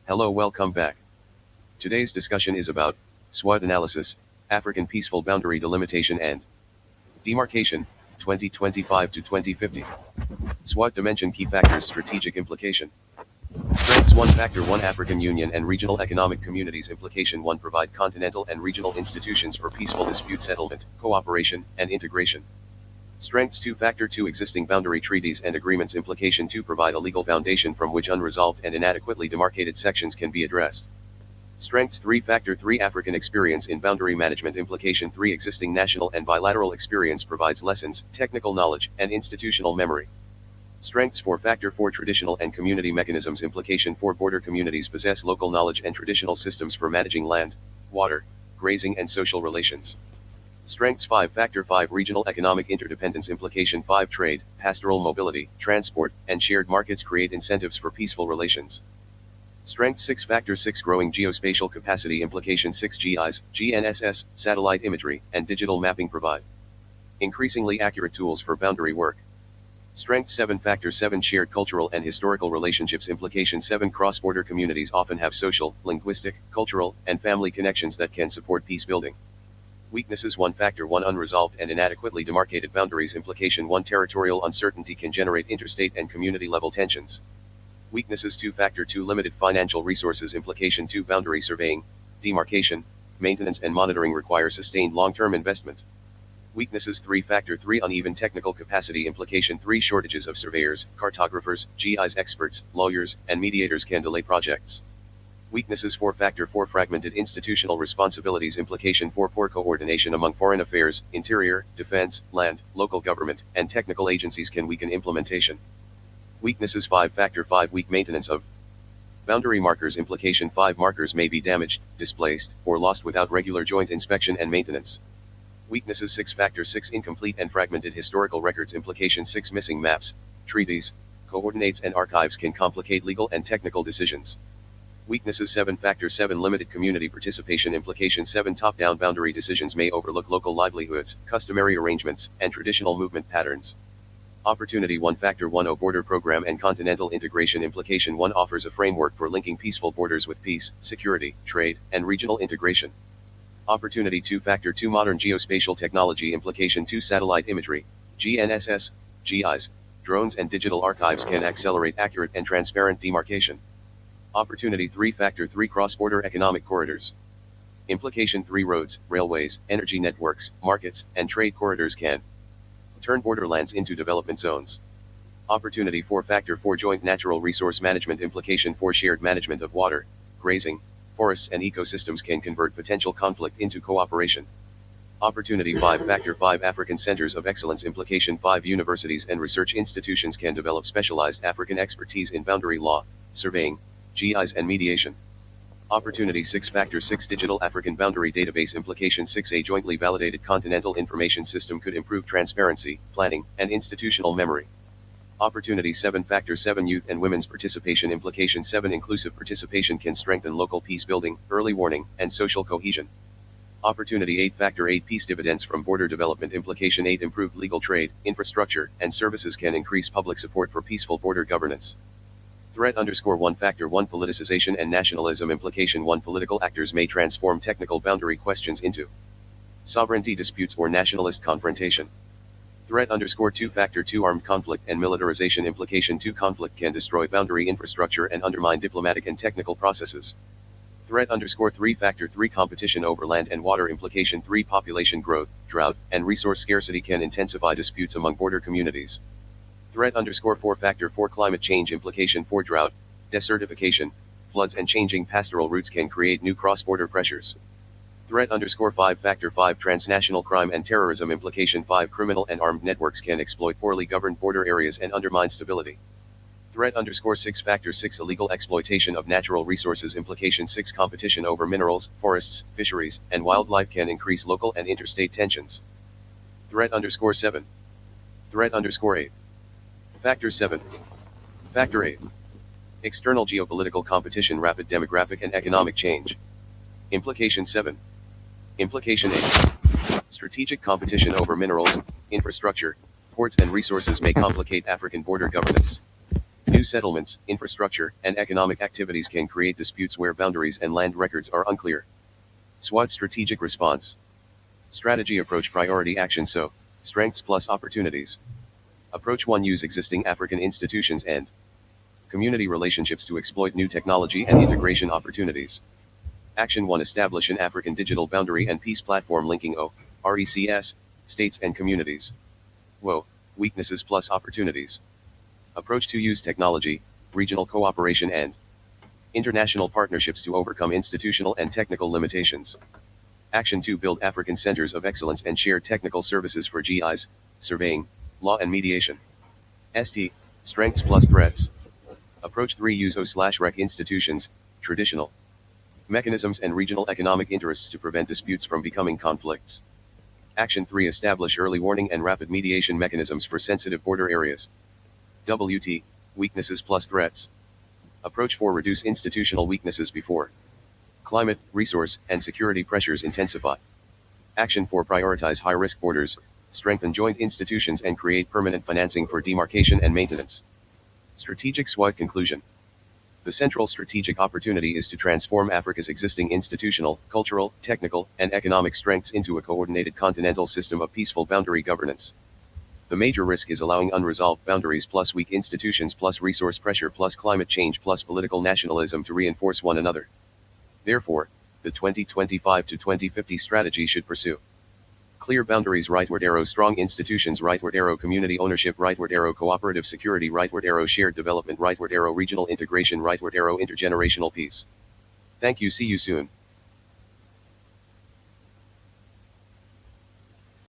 Hello, welcome back. Today's discussion is about SWOT Analysis, African Peaceful Boundary Delimitation and Demarcation, 2025 to 2050. SWOT Dimension Key Factors Strategic Implication. Strengths 1 Factor 1 African Union and Regional Economic Communities Implication 1 Provide continental and regional institutions for peaceful dispute settlement, cooperation, and integration. Strengths 2 Factor 2 Existing boundary treaties and agreements Implication 2 Provide a legal foundation from which unresolved and inadequately demarcated sections can be addressed. Strengths 3 Factor 3 African experience in boundary management Implication 3 Existing national and bilateral experience provides lessons, technical knowledge, and institutional memory. Strengths 4 Factor 4 Traditional and community mechanisms Implication 4 Border communities possess local knowledge and traditional systems for managing land, water, grazing and social relations. Strengths 5 Factor 5 Regional economic interdependence Implication 5 Trade, pastoral mobility, transport, and shared markets create incentives for peaceful relations. Strength 6 Factor 6 Growing geospatial capacity Implication 6 GIS, GNSS, satellite imagery, and digital mapping provide increasingly accurate tools for boundary work. Strength 7 Factor 7 Shared cultural and historical relationships Implication 7 Cross-border communities often have social, linguistic, cultural, and family connections that can support peace building. Weaknesses 1 Factor 1 Unresolved and inadequately demarcated boundaries Implication 1 Territorial uncertainty can generate interstate and community-level tensions. Weaknesses 2 Factor 2 Limited financial resources Implication 2 Boundary surveying, demarcation, maintenance and monitoring require sustained long-term investment. Weaknesses 3 Factor 3 Uneven technical capacity Implication 3 Shortages of surveyors, cartographers, GIS experts, lawyers, and mediators can delay projects. Weaknesses 4 Factor 4 Fragmented institutional responsibilities Implication 4 Poor coordination among foreign affairs, interior, defense, land, local government, and technical agencies can weaken implementation. Weaknesses 5 Factor 5 Weak maintenance of boundary markers Implication 5 Markers may be damaged, displaced, or lost without regular joint inspection and maintenance. Weaknesses 6 Factor 6 Incomplete and fragmented historical records Implication 6 Missing maps, treaties, coordinates and archives can complicate legal and technical decisions. Weaknesses 7 Factor 7 Limited community participation Implication 7 Top-down boundary decisions may overlook local livelihoods, customary arrangements, and traditional movement patterns. Opportunity 1 Factor 1 Border program and continental integration Implication 1 offers a framework for linking peaceful borders with peace, security, trade, and regional integration. Opportunity 2 Factor 2 Modern geospatial technology Implication 2 Satellite imagery, GNSS, GIS, drones and digital archives can accelerate accurate and transparent demarcation. Opportunity 3 Factor 3 Cross-border economic corridors. Implication 3 Roads, railways, energy networks, markets, and trade corridors can turn borderlands into development zones. Opportunity 4 Factor 4 Joint natural resource management Implication 4 Shared management of water, grazing, forests and ecosystems can convert potential conflict into cooperation. Opportunity 5 Factor 5 African Centers of Excellence Implication 5 Universities and research institutions can develop specialized African expertise in boundary law, surveying, GIS and mediation. Opportunity 6 Factor 6 Digital African Boundary Database Implication 6 A jointly validated continental information system could improve transparency, planning, and institutional memory. Opportunity 7 Factor 7 Youth and women's participation Implication 7 Inclusive participation can strengthen local peace building, early warning, and social cohesion. Opportunity 8 Factor 8 Peace dividends from border development Implication 8 Improved legal trade, infrastructure, and services can increase public support for peaceful border governance. Threat 1 Factor 1 Politicization and nationalism Implication 1 Political actors may transform technical boundary questions into sovereignty disputes or nationalist confrontation. Threat 2 Factor 2 Armed conflict and militarization Implication 2 Conflict can destroy boundary infrastructure and undermine diplomatic and technical processes. Threat 3 Factor 3 Competition over land and water Implication 3 Population growth, drought, and resource scarcity can intensify disputes among border communities. Threat 4 Factor 4 Climate change Implication 4 Drought, desertification, floods and changing pastoral routes can create new cross-border pressures. Threat 5 Factor 5 Transnational crime and terrorism Implication 5 Criminal and armed networks can exploit poorly governed border areas and undermine stability. Threat 6 Factor 6 Illegal exploitation of natural resources Implication 6 Competition over minerals, forests, fisheries, and wildlife can increase local and interstate tensions. Threat 7 Threat 8 Factor 7 Factor 8 External geopolitical competition rapid demographic and economic change. Implication 7 Implication 8 Strategic competition over minerals, infrastructure, ports and resources may complicate African border governance. New settlements, infrastructure, and economic activities can create disputes where boundaries and land records are unclear. SWOT strategic response. Strategy approach priority action. So, strengths plus opportunities. Approach 1. Use existing African institutions and community relationships to exploit new technology and integration opportunities. Action 1. Establish an African digital boundary and peace platform linking RECS, states and communities. Weaknesses plus opportunities. Approach 2. Use technology, regional cooperation and international partnerships to overcome institutional and technical limitations. Action 2. Build African centers of excellence and share technical services for GIs, surveying, law and mediation. Strengths plus threats. Approach 3. Use O/REC institutions, traditional mechanisms and regional economic interests to prevent disputes from becoming conflicts. Action 3. Establish early warning and rapid mediation mechanisms for sensitive border areas. Weaknesses plus threats. Approach 4. Reduce institutional weaknesses before climate, resource, and security pressures intensify. Action 4. Prioritize high-risk borders, strengthen joint institutions and create permanent financing for demarcation and maintenance. Strategic SWOT conclusion. The central strategic opportunity is to transform Africa's existing institutional, cultural, technical, and economic strengths into a coordinated continental system of peaceful boundary governance. The major risk is allowing unresolved boundaries plus weak institutions plus resource pressure plus climate change plus political nationalism to reinforce one another. Therefore, the 2025 to 2050 strategy should pursue clear boundaries, rightward arrow, strong institutions, rightward arrow, community ownership, rightward arrow, cooperative security, rightward arrow, shared development, rightward arrow, regional integration, rightward arrow, intergenerational peace. Thank you. See you soon.